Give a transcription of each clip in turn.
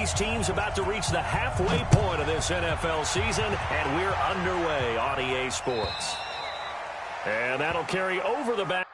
these teams about to reach the halfway point of this NFL season, and we're underway on EA Sports. And that'll carry over the back.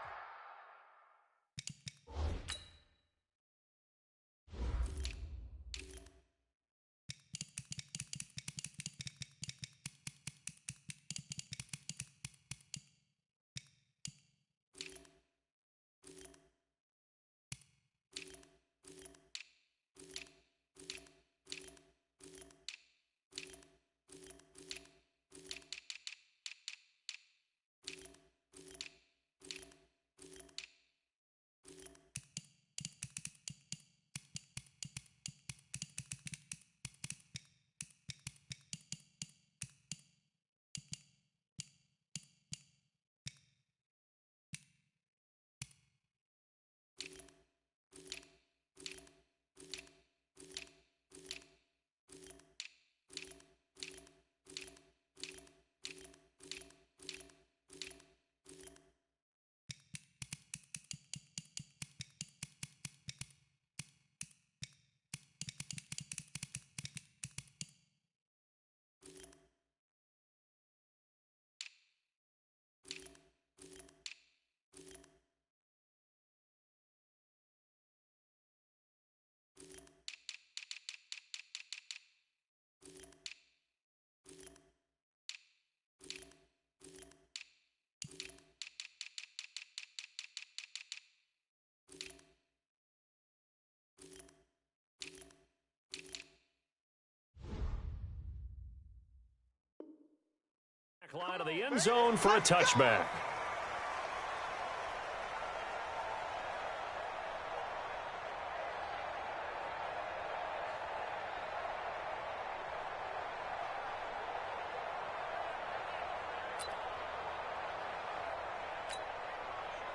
Line of the end zone for a touchback.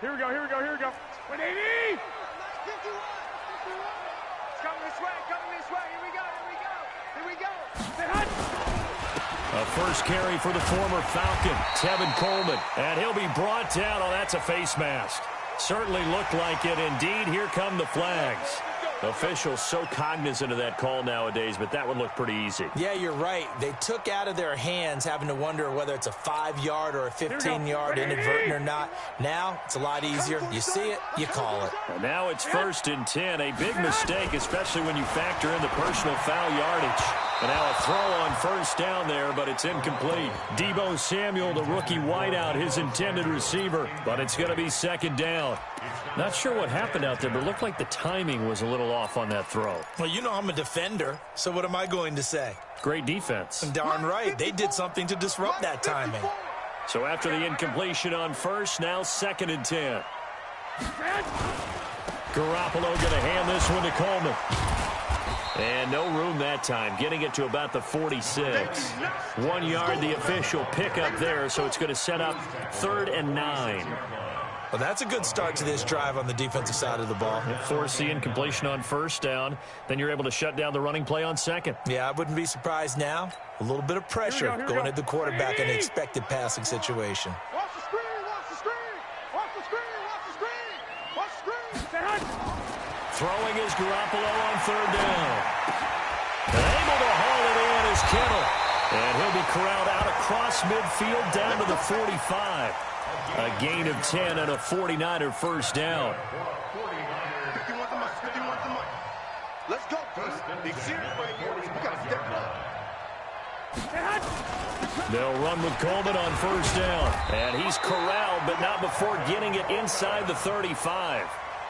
Here we go. 180! It's coming this way. Here we go. Say hut! A first carry for the former Falcon, Tevin Coleman. And he'll be brought down. Oh, that's a face mask. Certainly looked like it. Indeed, here come the flags. Officials so cognizant of that call nowadays, but that would look pretty easy. Yeah, you're right. They took out of their hands having to wonder whether it's a 5-yard or a 15-yard inadvertent or not. Now, it's a lot easier. You see it, you call it. And now it's 1st and 10. A big mistake, especially when you factor in the personal foul yardage. And now a throw on first down there, but it's incomplete. Deebo Samuel, the rookie wideout, his intended receiver, but it's going to be 2nd down. Not sure what happened out there, but it looked like the timing was a little off on that throw. Well, you know I'm a defender, so what am I going to say? Great defense. Darn right. They did something to disrupt that timing. So after the incompletion on first, now 2nd and 10. Garoppolo going to hand this one to Coleman. And no room that time, getting it to about the 46. 1 yard, the official pickup there, so it's going to set up 3rd and 9. Well, that's a good start to this drive on the defensive side of the ball. Force the incompletion on first down. Then you're able to shut down the running play on second. Yeah, I wouldn't be surprised now. A little bit of pressure going at the quarterback in an expected passing situation. Watch the screen. Throwing is Garoppolo on 3rd down. And able to haul it in is Kittle. And he'll be corralled out across midfield down to the 45. A gain of 10 and a 49er first down. 51 the money. Let's go, Pete. Big series right here. We got to step up. They'll run with Coleman on first down. And he's corralled, but not before getting it inside the 35.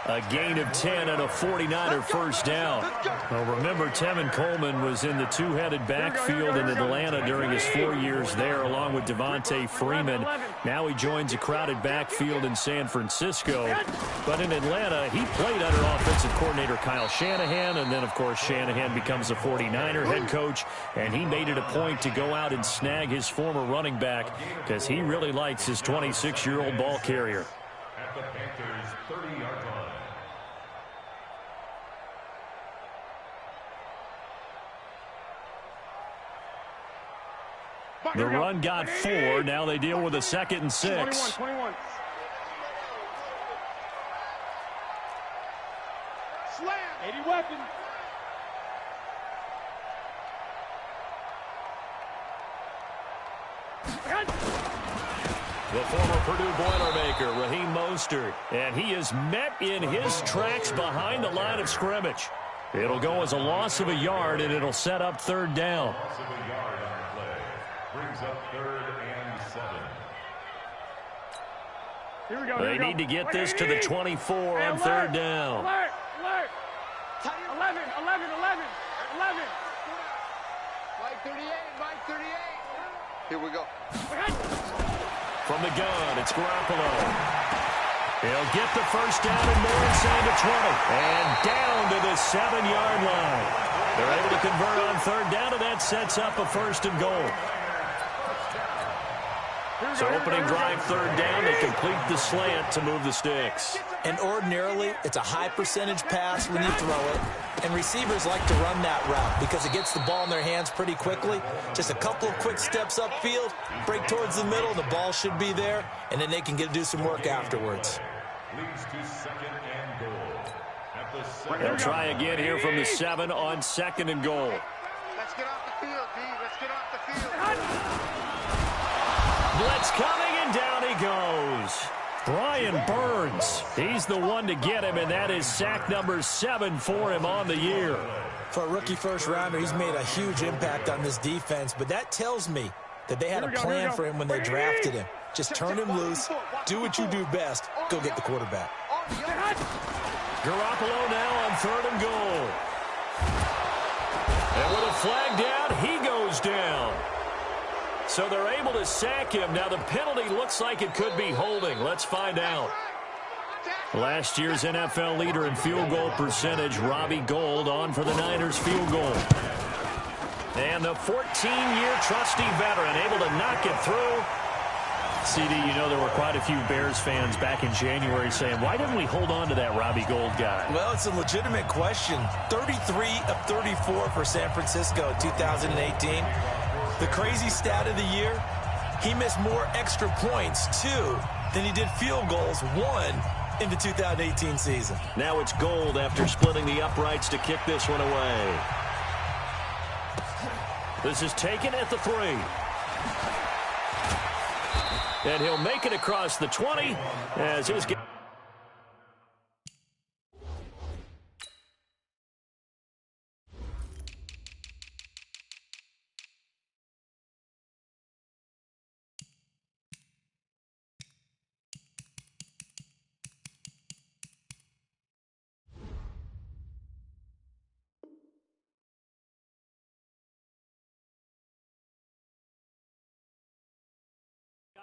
A gain of 10 and a 49er first down. Well, remember, Tevin Coleman was in the two-headed backfield in Atlanta during his 4 years there, along with Devontae Freeman. Now he joins a crowded backfield in San Francisco. But in Atlanta, he played under offensive coordinator Kyle Shanahan, and then, of course, Shanahan becomes the 49er head coach, and he made it a point to go out and snag his former running back because he really likes his 26-year-old ball carrier. At the Panthers' 30-yard line. The run got 4. Now they deal with a 2nd and 6. 21. Slam. 80 weapon. The former Purdue Boilermaker, Raheem Mostert, and he is met in his tracks behind the line of scrimmage. It'll go as a loss of a yard, and it'll set up third down. Loss of a yard on the play. Brings up 3rd and 7. Here we go. They need to get this to the 24 on third down. Alert! 11. Mike 38, Mike 38. Here we go. From the gun, it's Garoppolo. He'll get the first down and more inside the 20. And down to the 7-yard line. They're able to convert on third down, and that sets up a first and goal. So opening drive, third down, they complete the slant to move the sticks. And ordinarily, it's a high percentage pass when you throw it. And receivers like to run that route because it gets the ball in their hands pretty quickly. Just a couple of quick steps upfield, break towards the middle, the ball should be there, and then they can do some work afterwards. Leads to 2nd and goal. At the 7. They'll try again here from the 7 on 2nd and goal. Let's get off the field, D. Let's get off the field. Blitz coming, and down he goes. Brian Burns, he's the one to get him, and that is sack number 7 for him on the year. For a rookie first-rounder, he's made a huge impact on this defense, but that tells me that they had a plan for him when they drafted him. Just turn him loose, do what you do best, go get the quarterback. Garoppolo now on 3rd and goal. And with a flag down, he goes down. So they're able to sack him. Now the penalty looks like it could be holding. Let's find out. Last year's NFL leader in field goal percentage, Robbie Gould, on for the Niners field goal. And the 14-year trusty veteran able to knock it through. CD, you know there were quite a few Bears fans back in January saying, why didn't we hold on to that Robbie Gould guy? Well, it's a legitimate question. 33 of 34 for San Francisco in 2018. The crazy stat of the year, he missed more extra points, 2, than he did field goals, 1, in the 2018 season. Now it's Gould after splitting the uprights to kick this one away. This is taken at the 3. And he'll make it across the 20 as his game.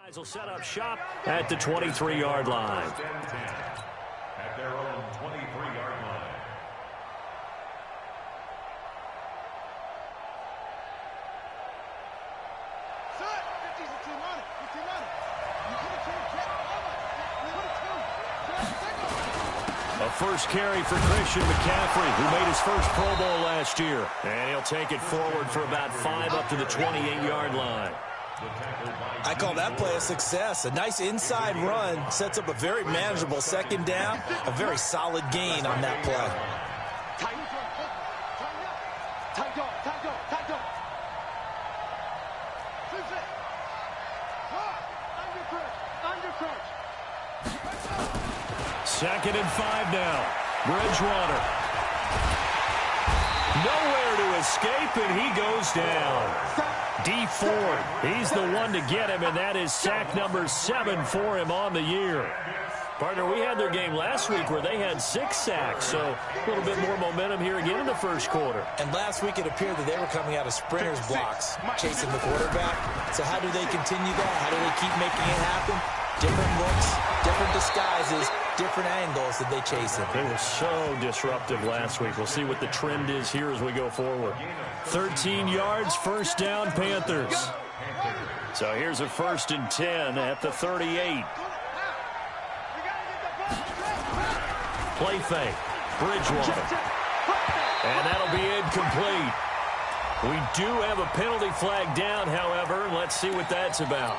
Guys will set up shop at the 23-yard line. At their own 23-yard line. A first carry for Christian McCaffrey, who made his first Pro Bowl last year. And he'll take it forward for about 5 up to the 28-yard line. I call that play a success. A nice inside run sets up a very manageable 2nd down, a very solid gain on that play. Second and 5 now. Bridgewater. Nowhere to escape, and he goes down. D Ford, he's the one to get him, and that is sack number 7 for him on the year. Partner, we had their game last week where they had 6 sacks, so a little bit more momentum here again in the first quarter. And last week it appeared that they were coming out of sprinters blocks, chasing the quarterback. So how do they continue that? How do they keep making it happen? Different looks, different disguises, different angles that they chase it. They were so disruptive last week. We'll see what the trend is here as we go forward. 13 yards, first down, Panthers. So here's a 1st and 10 at the 38. Play fake. Bridgewater. And that'll be incomplete. We do have a penalty flag down, however. Let's see what that's about.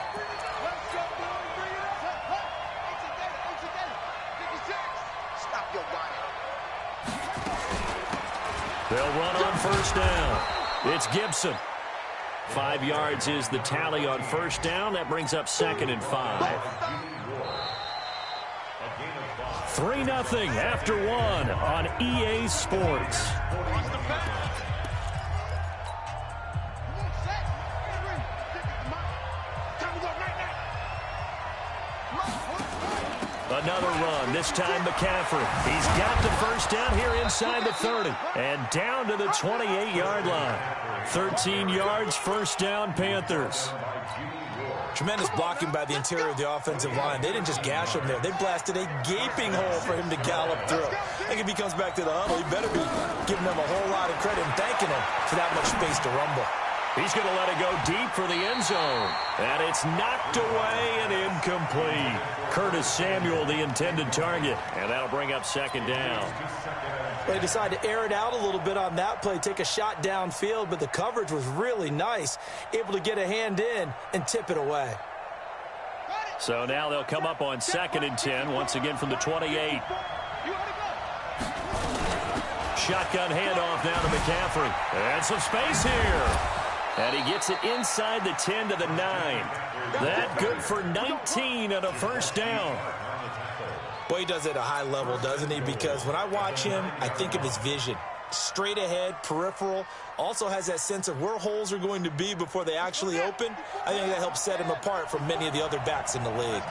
They'll run on first down. It's Gibson. 5 yards is the tally on first down. That brings up 2nd and 5. 3-0 after 1 on EA Sports. Another run, this time McCaffrey. He's got the first down here inside the 30 and down to the 28-yard line. 13 yards, first down, Panthers. Tremendous blocking by the interior of the offensive line. They didn't just gash him there. They blasted a gaping hole for him to gallop through. I think if he comes back to the huddle, he better be giving them a whole lot of credit and thanking him for that much space to rumble. He's going to let it go deep for the end zone. And it's knocked away and incomplete. Curtis Samuel, the intended target. And that'll bring up 2nd down. They decided to air it out a little bit on that play, take a shot downfield, but the coverage was really nice. Able to get a hand in and tip it away. So now they'll come up on 2nd and 10, once again from the 28. Shotgun handoff now to McCaffrey. And some space here. And he gets it inside the 10 to the 9. That good for 19 and a first down. Boy, he does it at a high level, doesn't he? Because when I watch him, I think of his vision. Straight ahead, peripheral. Also has that sense of where holes are going to be before they actually open. I think that helps set him apart from many of the other backs in the league.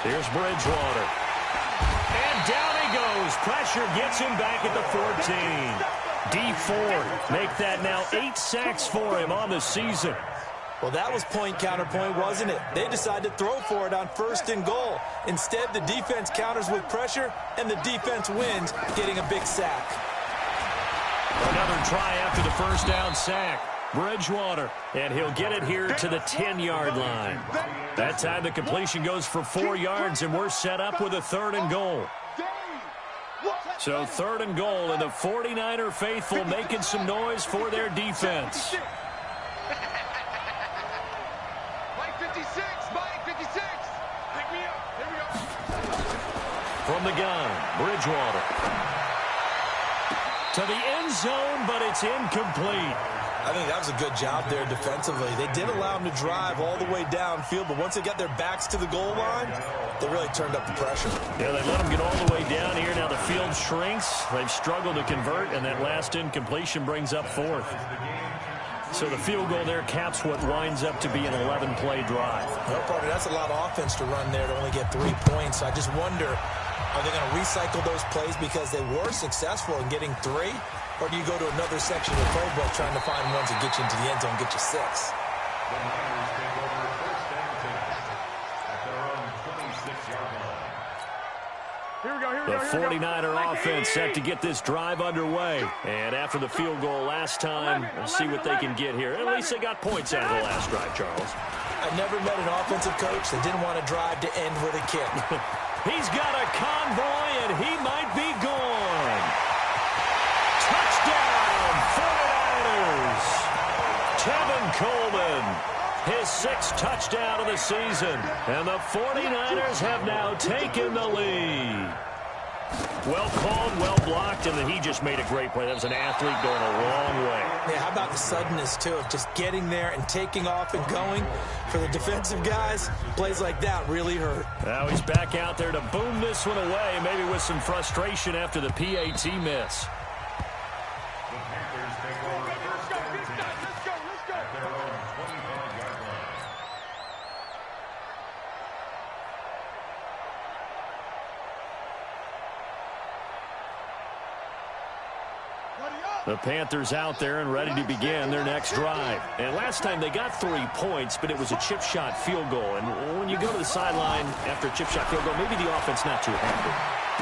Here's Bridgewater. And down he goes. Pressure gets him back at the 14. D Ford make that now 8 sacks for him on the season. Well, that was point counterpoint, wasn't it? They decided to throw for it on 1st and goal. Instead, the defense counters with pressure, and the defense wins, getting a big sack. Another try after the first down sack. Bridgewater, and he'll get it here to the 10-yard line. That time the completion goes for 4 yards, and we're set up with a 3rd and goal. So 3rd and goal, and the 49er faithful making some noise for their defense. Mike 56, Mike 56. Pick me up. Here we go. From the gun, Bridgewater. To the end zone, but it's incomplete. I think that was a good job there defensively. They did allow him to drive all the way downfield, but once they got their backs to the goal line, they really turned up the pressure. Yeah, they let him get all the way down here. Now the field shrinks. They've struggled to convert, and that last incompletion brings up 4th. So the field goal there caps what winds up to be an 11-play drive. Well, partner, that's a lot of offense to run there to only get 3 points. I just wonder, are they going to recycle those plays because they were successful in getting 3? Or do you go to another section of the playbook trying to find ones that get you into the end zone and get you 6? The Niners take over 1st and 10 at their own 26-yard line. Here we go, here we The go, here we go. 49er offense set to get this drive underway. And after the field goal last time, we'll see what they can get here. At least they got points out of the last drive, Charles. I never met an offensive coach that didn't want to drive to end with a kick. He's got a convoy, and he might be gone. Touchdown, 49ers. Tevin Coleman, his 6th touchdown of the season. And the 49ers have now taken the lead. Well called, well blocked, and then he just made a great play. That was an athlete going a long way. Yeah, how about the suddenness, too, of just getting there and taking off and going? For the defensive guys, plays like that really hurt. Now he's back out there to boom this one away, maybe with some frustration after the PAT miss. The Panthers take over 1st and 10 at their own 25-yard line. The Panthers out there and ready to begin their next drive. And last time they got 3 points, but it was a chip shot field goal. And when you go to the sideline after a chip shot field goal, maybe the offense not too happy.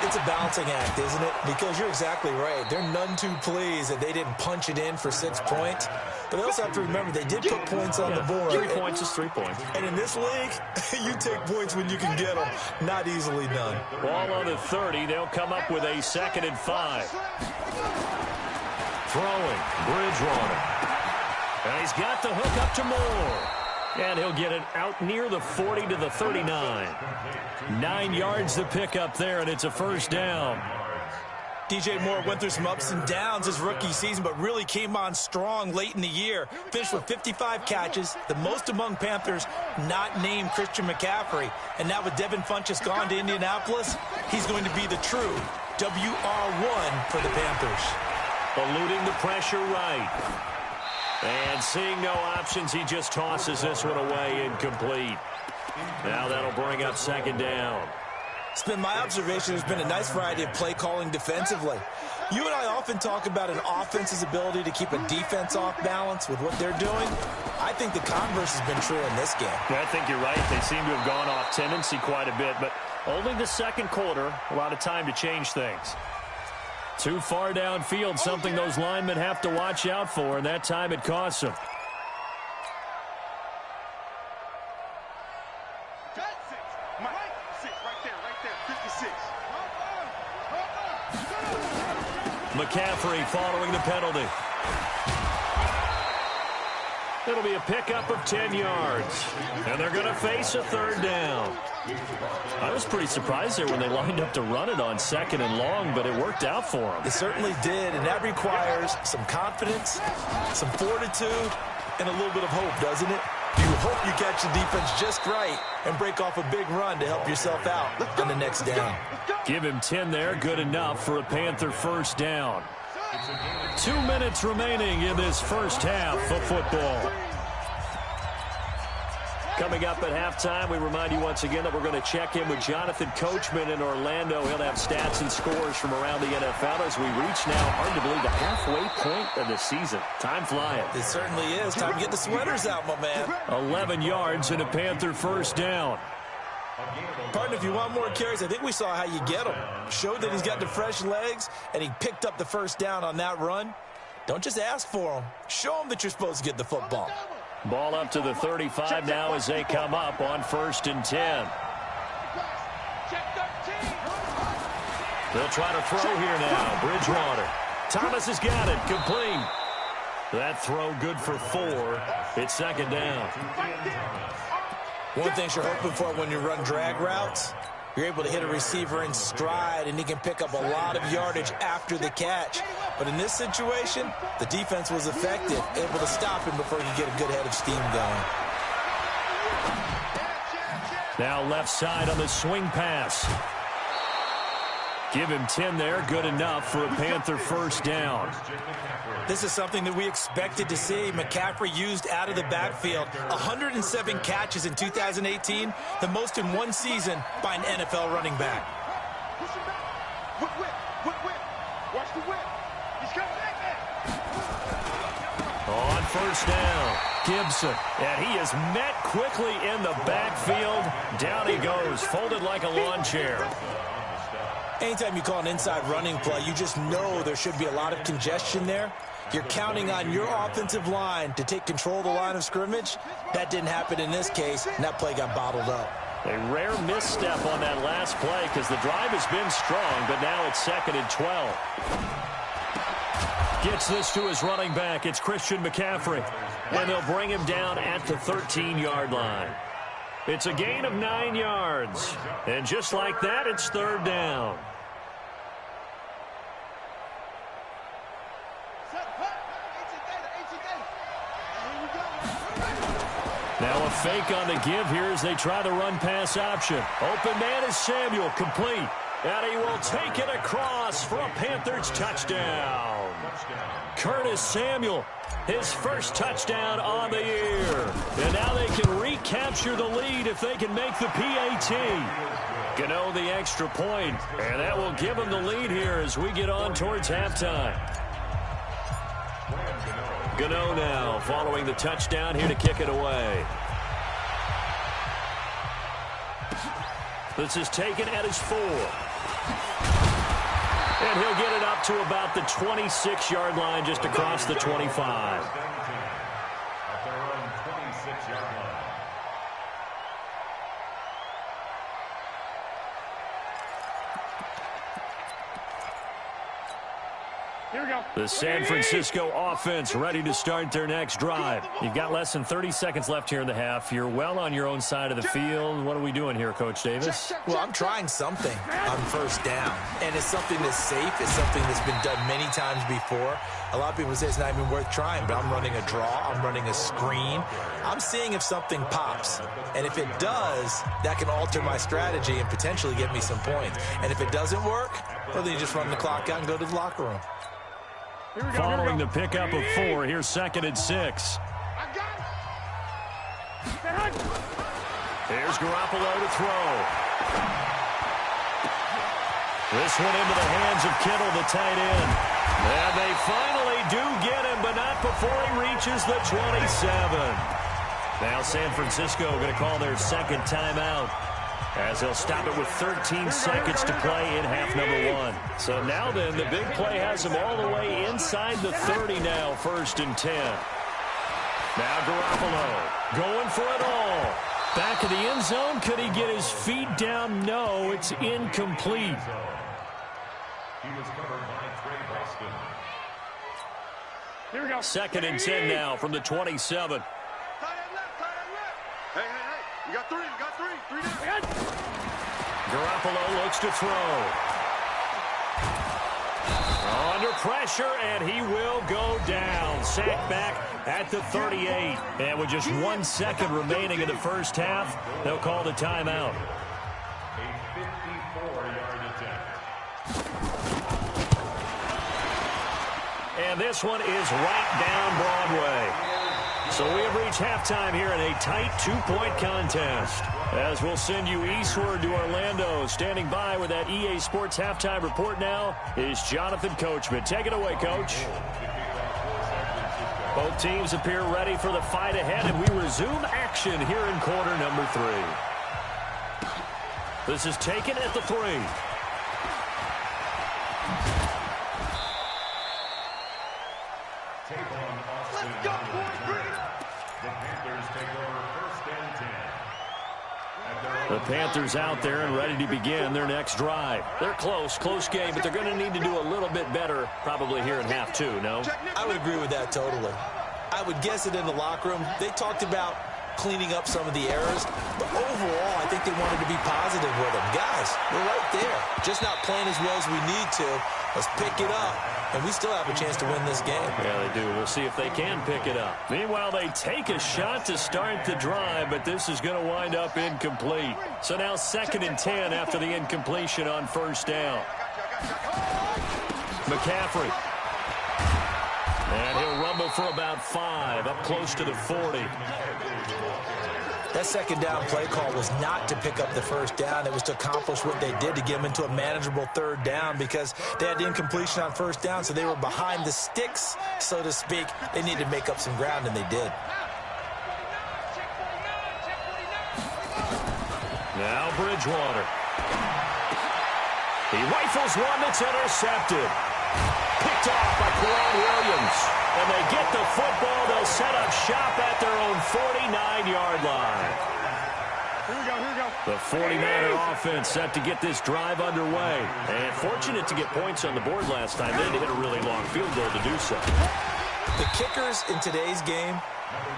It's a balancing act, isn't it? Because you're exactly right. They're none too pleased that they didn't punch it in for 6 points. But they also have to remember they did put points on the board. 3 points is 3 points. And in this league, you take points when you can get them. Not easily done. Ball on the 30. They'll come up with a 2nd and 5. Throwing, Bridgewater. And he's got the hook up to Moore. And he'll get it out near the 40 to the 39. 9 yards to pick up there, and it's a first down. DJ Moore went through some ups and downs his rookie season, but really came on strong late in the year. Finished with 55 catches, the most among Panthers not named Christian McCaffrey. And now with Devin Funchess gone to Indianapolis, he's going to be the true WR1 for the Panthers. Eluding the pressure right. And seeing no options, he just tosses this one away incomplete. Now that'll bring up second down. It's been my observation there's been a nice variety of play calling defensively. You and I often talk about an offense's ability to keep a defense off balance with what they're doing. I think the converse has been true in this game. Yeah, I think you're right. They seem to have gone off tendency quite a bit, but only the second quarter, a lot of time to change things. Too far downfield, something those linemen have to watch out for, and that time it costs them. McCaffrey following the penalty. It'll be a pickup of 10 yards. And they're going to face a third down. I was pretty surprised there when they lined up to run it on second and long, but it worked out for them. It certainly did, and that requires some confidence, some fortitude, and a little bit of hope, doesn't it? You hope you catch the defense just right and break off a big run to help yourself out on the next down. Give him 10 there, good enough for a Panther first down. 2 minutes remaining in this first half of football. Coming up at halftime, we remind you once again that we're going to check in with Jonathan Coachman in Orlando. He'll have stats and scores from around the NFL as we reach now, hard to believe, the halfway point of the season. Time flying. It certainly is. Time to get the sweaters out, my man. 11 yards and a Panther first down. Pardon, if you want more carries, I think we saw how you get them. Showed that he's got the fresh legs, and he picked up the first down on that run. Don't just ask for them. Show them that you're supposed to get the football. Ball up to the 35 now as they come up on 1st and 10. They'll try to throw here now. Bridgewater. Thomas has got it. Complete. That throw good for 4. It's second down. One thing you're hoping for when you run drag routes, you're able to hit a receiver in stride, and he can pick up a lot of yardage after the catch. But in this situation, the defense was effective, able to stop him before he could get a good head of steam going. Now left side on the swing pass. Give him 10 there, good enough for a Panther first down. This is something that we expected to see. McCaffrey used out of the backfield. 107 catches in 2018, the most in one season by an NFL running back. Watch the whip. He's coming back there. On first down, Gibson. And he is met quickly in the backfield. Down he goes, folded like a lawn chair. Anytime you call an inside running play, you just know there should be a lot of congestion there. You're counting on your offensive line to take control of the line of scrimmage. That didn't happen in this case, and that play got bottled up. A rare misstep on that last play because the drive has been strong, but now it's 2nd and 12. Gets this to his running back. It's Christian McCaffrey, and they'll bring him down at the 13-yard line. It's a gain of 9 yards, and just like that, it's third down. Now a fake on the give here as they try the run-pass option. Open man is Samuel, complete. And he will take it across for a Panthers touchdown. Curtis Samuel, his first touchdown on the year. And now they can recapture the lead if they can make the PAT. Gano the extra point, and that will give them the lead here as we get on towards halftime. Gano now following the touchdown here to kick it away. This is taken at his 4. And he'll get it up to about the 26-yard line, just across the 25. At their own 26-yard line. Here we go. The San Francisco offense ready to start their next drive. You've got less than 30 seconds left here in the half. You're well on your own side of the field. What are we doing here, Coach Davis? Well, I'm trying something on first down, and it's something that's safe. It's something that's been done many times before. A lot of people say it's not even worth trying, but I'm running a draw. I'm running a screen. I'm seeing if something pops, and if it does, that can alter my strategy and potentially get me some points. And if it doesn't work, well, then you just run the clock out and go to the locker room. Following the pickup of 4, here's 2nd and 6. Here's Garoppolo to throw. This one into the hands of Kittle, the tight end. And they finally do get him, but not before he reaches the 27. Now San Francisco going to call their second timeout, as they'll stop it with 13 seconds to play in half number 1. So now then, the big play has them all the way inside the 30 now, 1st and 10. Now Garoppolo going for it all. Back of the end zone. Could he get his feet down? No, it's incomplete. He was covered by Trey Boston. Here we go. 2nd and 10 now from the 27. Hey, you got 3, you got 3. 3 down. Garoppolo looks to throw. Under pressure, and he will go down. Sacked back at the 38. And with just 1 second remaining in the first half, they'll call the timeout. A 54-yard attempt. And this one is right down Broadway. So we have reached halftime here in a tight 2-point contest. As we'll send you eastward to Orlando. Standing by with that EA Sports halftime report now is Jonathan Coachman. Take it away, Coach. Both teams appear ready for the fight ahead, and we resume action here in quarter number 3. This is taken at the 3. Let's go, boys. The Panthers take over 1st and 10. The Panthers out there and ready to begin their next drive. They're close game, but they're going to need to do a little bit better probably here in half 2, no? I would agree with that totally. I would guess it in the locker room. They talked about cleaning up some of the errors, but overall, I think they wanted to be positive with them. Guys, we're right there. Just not playing as well as we need to. Let's pick it up, and we still have a chance to win this game. Yeah, they do. We'll see if they can pick it up. Meanwhile, they take a shot to start the drive, but this is going to wind up incomplete. So now 2nd and 10 after the incompletion on 1st down. McCaffrey. And he'll rumble for about 5, up close to the 40. That 2nd down play call was not to pick up the 1st down. It was to accomplish what they did to get them into a manageable 3rd down because they had the incompletion on 1st down, so they were behind the sticks, so to speak. They needed to make up some ground, and they did. Now Bridgewater. He rifles one that's intercepted. Picked off by Quran Williams. And they get the football. They'll set up shop at their own 49-yard line. Here we go. The 49er offense set to get this drive underway. And fortunate to get points on the board last time. They had to hit a really long field goal to do so. The kickers in today's game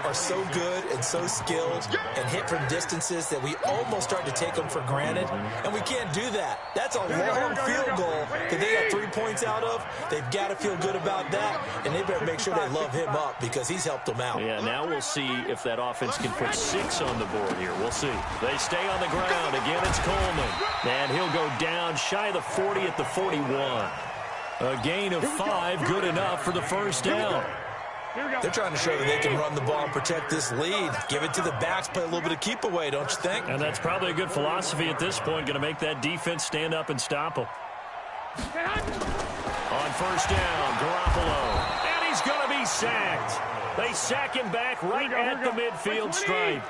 are so good and so skilled and hit from distances that we almost start to take them for granted, and we can't do that. That's a long field goal that they got 3 points out of. They've got to feel good about that, and they better make sure they love him up because he's helped them out. Yeah, now we'll see if that offense can put 6 on the board here. We'll see. They stay on the ground. Again, it's Coleman. And he'll go down shy of the 40 at the 41. A gain of 5, good enough for the 1st down. They're trying to show that they can run the ball and protect this lead. Give it to the backs, play a little bit of keep away, don't you think? And that's probably a good philosophy at this point, going to make that defense stand up and stop them. On 1st down, Garoppolo. And he's going to be sacked. They sack him back right at the midfield stripe.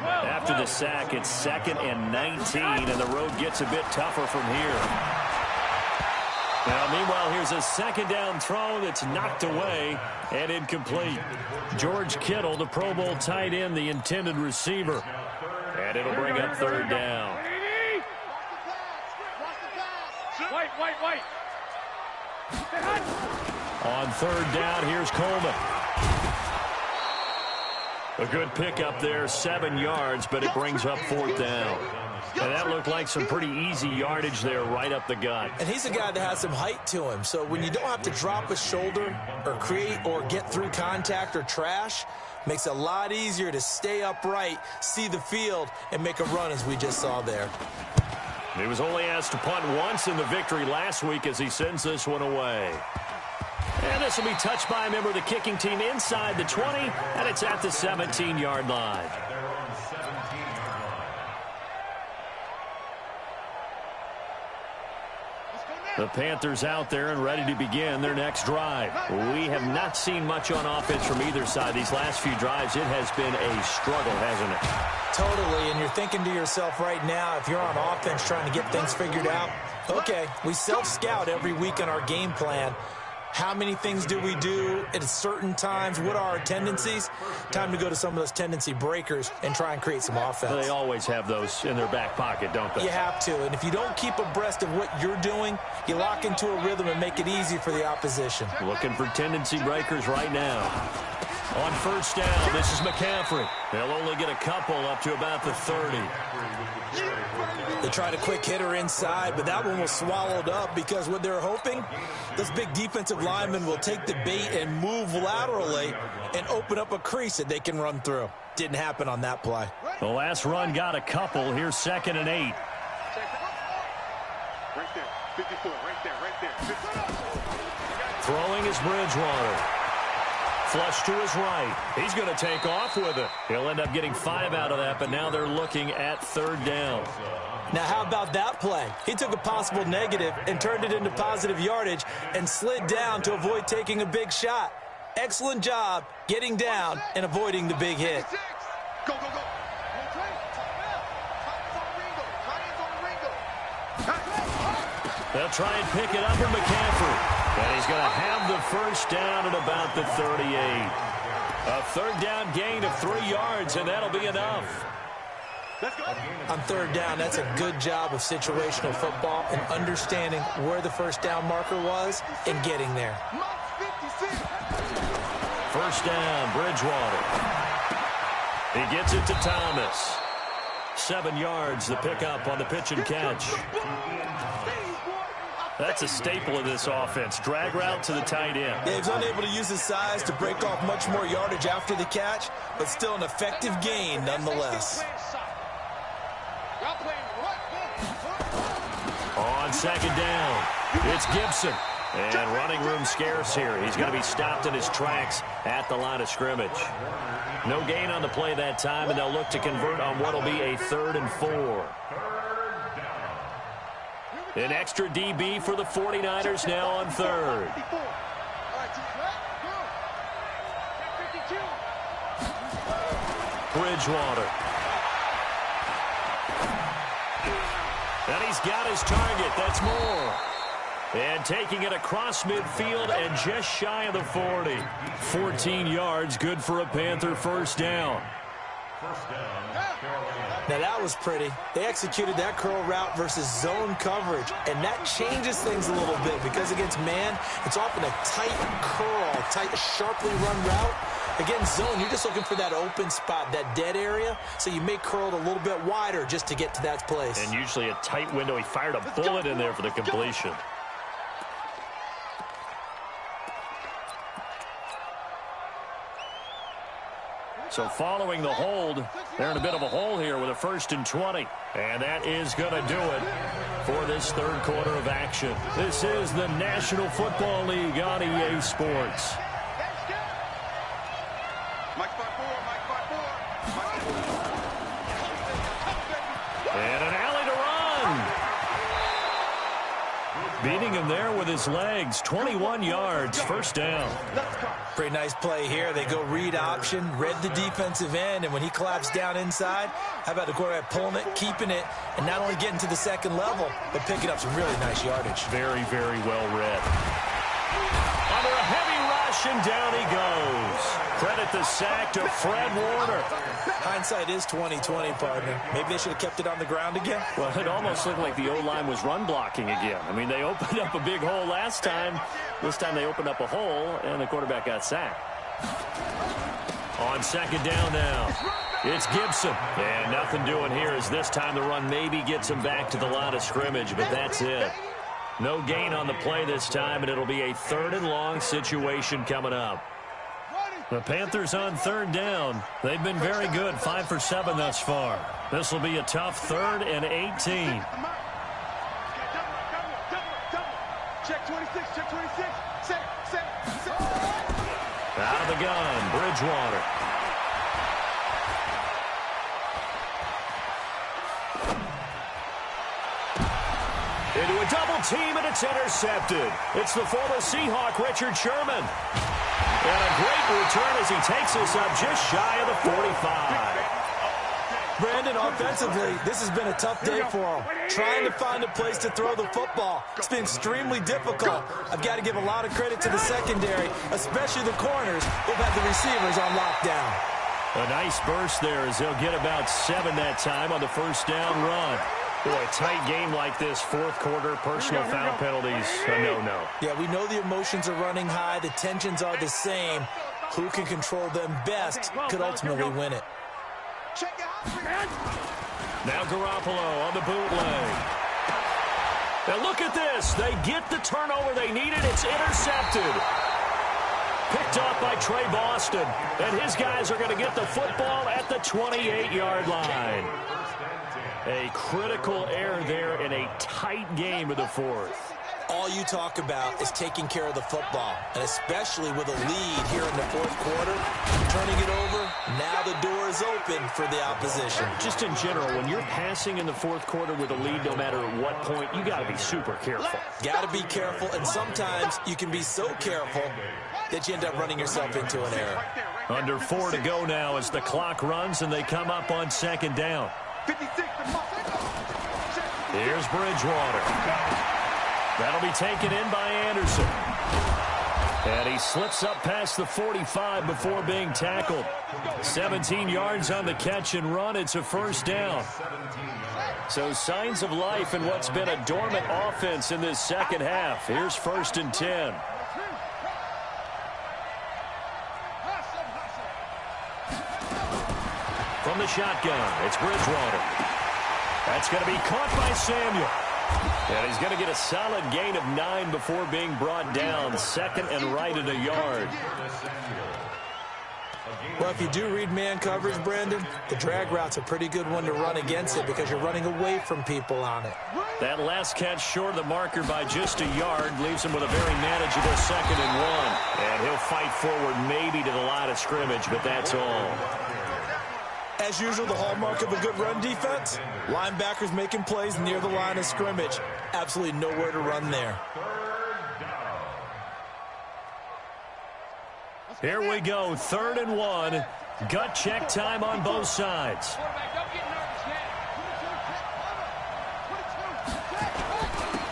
After the sack, it's 2nd and 19, and the road gets a bit tougher from here. Now, meanwhile, here's a 2nd down throw that's knocked away and incomplete. George Kittle, the Pro Bowl tight end, the intended receiver. And it'll bring up 3rd down. Wait. On third down, here's Coleman. A good pickup there, 7 yards, but it brings up fourth down. And that looked like some pretty easy yardage there right up the gut. And he's a guy that has some height to him. So when you don't have to drop a shoulder or create or get through contact or trash, makes it a lot easier to stay upright, see the field, and make a run as we just saw there. He was only asked to punt once in the victory last week as he sends this one away. And this will be touched by a member of the kicking team inside the 20, and it's at the 17-yard line. The Panthers out there and ready to begin their next drive. We have not seen much on offense from either side. These last few drives, it has been a struggle, hasn't it? Totally, and you're thinking to yourself right now, if you're on offense trying to get things figured out, okay, we self-scout every week on our game plan. How many things do we do at certain times? What are our tendencies? Time to go to some of those tendency breakers and try and create some offense. They always have those in their back pocket, don't they? You have to, and if you don't keep abreast of what you're doing, you lock into a rhythm and make it easy for the opposition. Looking for tendency breakers right now. On first down, this is McCaffrey. They'll only get a couple up to about the 30. They tried a quick hitter inside, but that one was swallowed up because what they're hoping, this big defensive lineman will take the bait and move laterally and open up a crease that they can run through. Didn't happen on that play. The last run got a couple. Here's 2nd and 8. Right there. 54. Right there. Throwing is Bridgewater. Flush to his right. He's going to take off with it. He'll end up getting 5 out of that, but now they're looking at 3rd down. Now, how about that play? He took a possible negative and turned it into positive yardage and slid down to avoid taking a big shot. Excellent job getting down and avoiding the big hit. Go. They'll try and pick it up with McCaffrey. And he's going to have the first down at about the 38. A 3rd down gain of 3 yards, and that'll be enough. On 3rd down, that's a good job of situational football and understanding where the first down marker was and getting there. First down, Bridgewater. He gets it to Thomas. 7 yards, the pickup on the pitch and catch. That's a staple of this offense. Drag route to the tight end. Yeah, he's unable to use his size to break off much more yardage after the catch, but still an effective gain nonetheless. On 2nd down, it's Gibson. And running room scarce here. He's going to be stopped in his tracks at the line of scrimmage. No gain on the play that time, and they'll look to convert on what will be a 3rd and 4. An extra DB for the 49ers now on 3rd. Bridgewater. And he's got his target. That's more. And taking it across midfield and just shy of the 40. 14 yards, good for a Panther first down. Now that was pretty. They executed that curl route versus zone coverage, and that changes things a little bit because against man, it's often a tight curl, tight, sharply run route. Against zone, you're just looking for that open spot, that dead area, so you may curl it a little bit wider just to get to that place. And usually a tight window. He fired a bullet in there for the completion. So following the hold, they're in a bit of a hole here with a 1st and 20. And that is going to do it for this 3rd quarter of action. This is the National Football League on EA Sports. And an alley to run. Beating him there with his legs. 21 yards, first down. Pretty nice play here. They go read option, read the defensive end, and when he collapsed down inside, how about the quarterback pulling it, keeping it, and not only getting to the 2nd level, but picking up some really nice yardage. Very, very well read. Under a heavy rush, and down he goes. Credit the sack to Fred Warner. Hindsight is 20/20, partner. Maybe they should have kept it on the ground again. Well, it almost looked like the O-line was run blocking again. I mean, they opened up a big hole last time. This time they opened up a hole, and the quarterback got sacked. On second down now, it's Gibson. And nothing doing here as this time the run maybe gets him back to the line of scrimmage, but that's it. No gain on the play this time, and it'll be a 3rd and long situation coming up. The Panthers on 3rd down. They've been very good, 5 for 7 thus far. This will be a tough 3rd and 18. Check 26, check 26. Set. Out of the gun, Bridgewater. Into a double team, and it's intercepted. It's the former Seahawk, Richard Sherman. And a great return as he takes us up just shy of the 45. Brandon, offensively, this has been a tough day for him. Trying to find a place to throw the football. It's been extremely difficult. I've got to give a lot of credit to the secondary, especially the corners. They've had the receivers on lockdown. A nice burst there as they'll get about 7 that time on the first down run. Boy, a tight game like this, 4th quarter, personal foul penalties, a no-no. Yeah, we know the emotions are running high. The tensions are the same. Who can control them best could ultimately win it. Now Garoppolo on the bootleg. Now look at this. They get the turnover they needed. It's intercepted. Picked off by Trey Boston. And his guys are going to get the football at the 28-yard line. A critical error there in a tight game of the 4th. All you talk about is taking care of the football, and especially with a lead here in the 4th quarter, turning it over, now the door is open for the opposition. Just in general, when you're passing in the 4th quarter with a lead, no matter at what point, you got to be super careful. Got to be careful, and sometimes you can be so careful that you end up running yourself into an error. Under 4 to go now as the clock runs and they come up on 2nd down. Here's Bridgewater. That'll be taken in by Anderson. And he slips up past the 45 before being tackled. 17 yards on the catch and run. It's a 1st down. So signs of life in what's been a dormant offense in this 2nd half. Here's 1st and 10. From the shotgun, it's Bridgewater. That's going to be caught by Samuel. And he's going to get a solid gain of 9 before being brought down. 2nd and right at a yard. Well, if you do read man coverage, Brandon, the drag route's a pretty good one to run against it because you're running away from people on it. That last catch short of the marker by just a yard leaves him with a very manageable 2nd and 1. And he'll fight forward maybe to the line of scrimmage, but that's all. As usual, the hallmark of a good run defense, linebackers making plays near the line of scrimmage. Absolutely nowhere to run there. Here we go, 3rd and 1. Gut check time on both sides.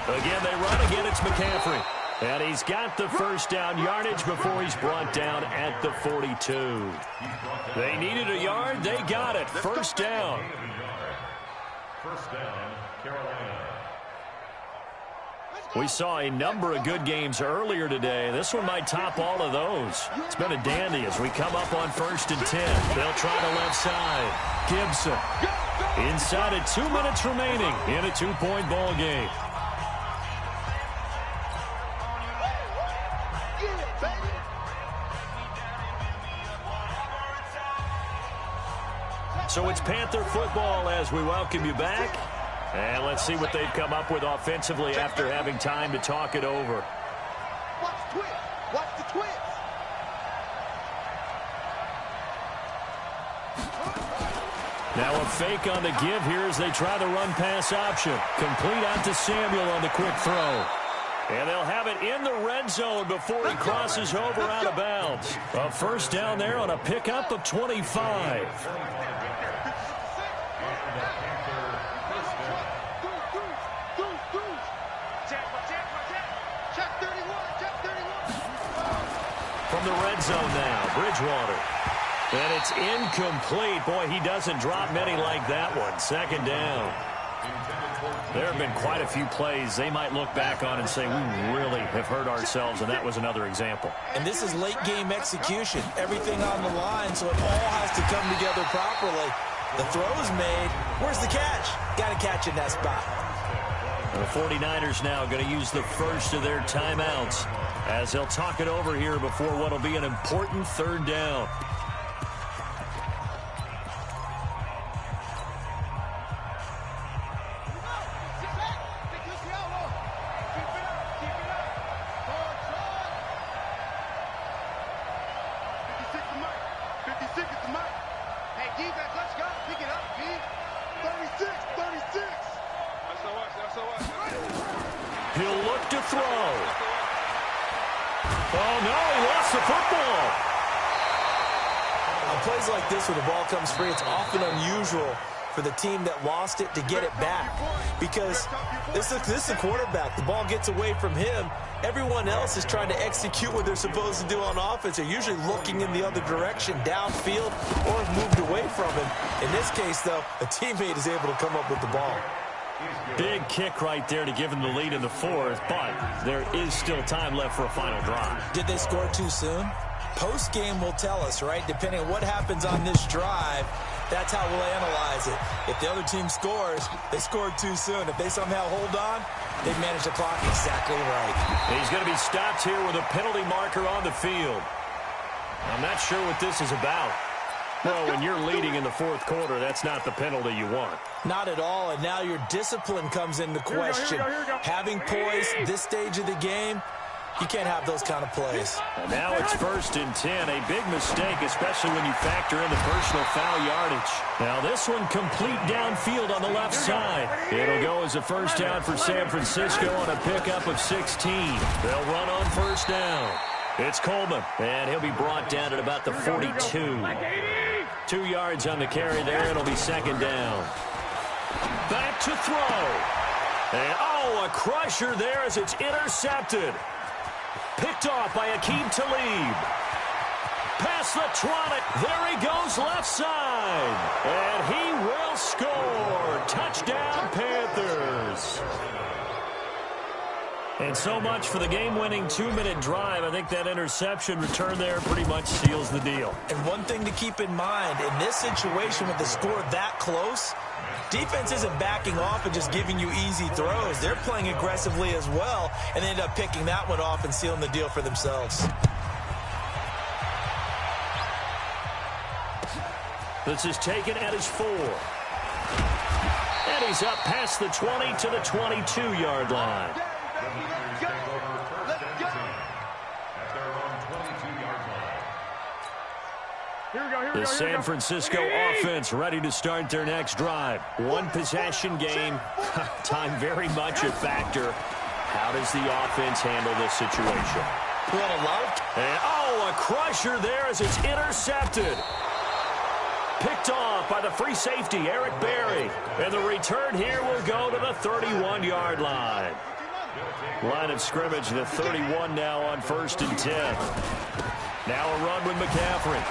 Again, they run. Again, it's McCaffrey. And he's got the 1st down yardage before he's brought down at the 42. They needed a yard. They got it. 1st down. 1st down, Carolina. We saw a number of good games earlier today. This one might top all of those. It's been a dandy as we come up on 1st and 10. They'll try the left side. Gibson. Inside of 2 minutes remaining in a 2-point ball game. So it's Panther football as we welcome you back. And let's see what they've come up with offensively after having time to talk it over. Watch the twist. Watch the twist. Now a fake on the give here as they try the run-pass option. Complete out to Samuel on the quick throw. And they'll have it in the red zone before he crosses over out of bounds. A 1st down there on a pickup of 25. From from the red zone now. Bridgewater. And it's incomplete. Boy, he doesn't drop many like that one. Second down. There have been quite a few plays they might look back on and say, we really have hurt ourselves, and that was another example. And this is late-game execution. Everything on the line, so it all has to come together properly. The throw's made. Where's the catch? Got to catch in that spot. The 49ers now going to use the first of their timeouts as they'll talk it over here before what will be an important third down. He'll look to throw. Oh, no, he lost the football. On plays like this where the ball comes free, it's often unusual for the team that lost it to get it back. Because this is the quarterback. The ball gets away from him. Everyone else is trying to execute what they're supposed to do on offense. They're usually looking in the other direction, downfield, or have moved away from him. In this case, though, a teammate is able to come up with the ball. Big kick right there to give them the lead in the fourth, but there is still time left for a final drive. Did they score too soon? Post-game will tell us, right? Depending on what happens on this drive, that's how we'll analyze it. If the other team scores, they scored too soon. If they somehow hold on, they manage the clock exactly right. He's going to be stopped here with a penalty marker on the field. I'm not sure what this is about. Well, when you're leading in the fourth quarter, that's not the penalty you want. Not at all, and now your discipline comes into question. Here we go. Having poise this stage of the game, you can't have those kind of plays. And now it's 1st and 10. A big mistake, especially when you factor in the personal foul yardage. Now this one complete downfield on the left side. It'll go as a first down for San Francisco on a pickup of 16. They'll run on first down. It's Coleman, and he'll be brought down at about the 42. 2 yards on the carry there. It'll be second down. Back to throw. And, oh, a crusher there as it's intercepted. Picked off by Akeem Talib. Past the 20. There he goes left side. And he will score. Touchdown, Panthers. And so much for the game-winning 2-minute drive. I think that interception return there pretty much seals the deal. And one thing to keep in mind, in this situation with the score that close, defense isn't backing off and just giving you easy throws. They're playing aggressively as well, and they end up picking that one off and sealing the deal for themselves. This is taken at his 4. And he's up past the 20 to the 22-yard line. The San Francisco offense ready to start their next drive. One possession game. Time very much a factor. How does the offense handle this situation? And, a crusher there as it's intercepted. Picked off by the free safety, Eric Berry. And the return here will go to the 31-yard line. Line of scrimmage, the 31 now on 1st and 10. Now a run with McCaffrey.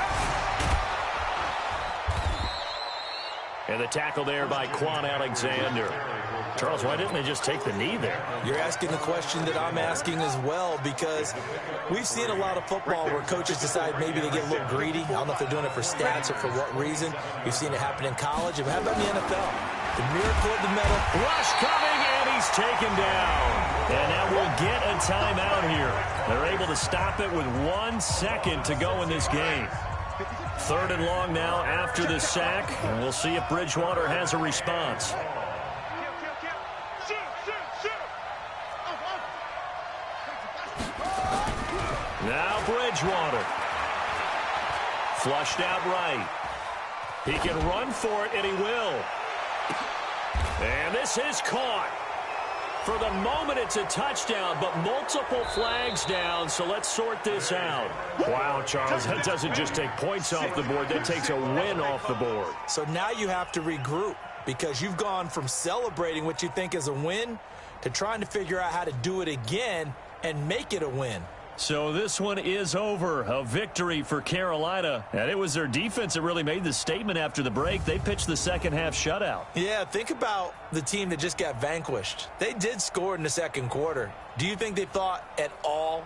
And the tackle there by Quan Alexander. Charles, why didn't they just take the knee there? You're asking the question that I'm asking as well, because we've seen a lot of football where coaches decide maybe they get a little greedy. I don't know if they're doing it for stats or for what reason. We've seen it happen in college. And how about in the NFL? The miracle of the middle. Rush coming, and he's taken down. And now we'll get a timeout here. They're able to stop it with 1 second to go in this game. 3rd and long now after the sack. And we'll see if Bridgewater has a response. Now Bridgewater. Flushed out right. He can run for it, and he will. And this is caught. For the moment, it's a touchdown, but multiple flags down, so let's sort this out. Wow, Charles, that doesn't just take points off the board. That takes a win off the board. So now you have to regroup, because you've gone from celebrating what you think is a win to trying to figure out how to do it again and make it a win. So this one is over. A victory for Carolina. And it was their defense that really made the statement after the break. They pitched the second half shutout. Yeah, think about the team that just got vanquished. They did score in the second quarter. Do you think they thought at all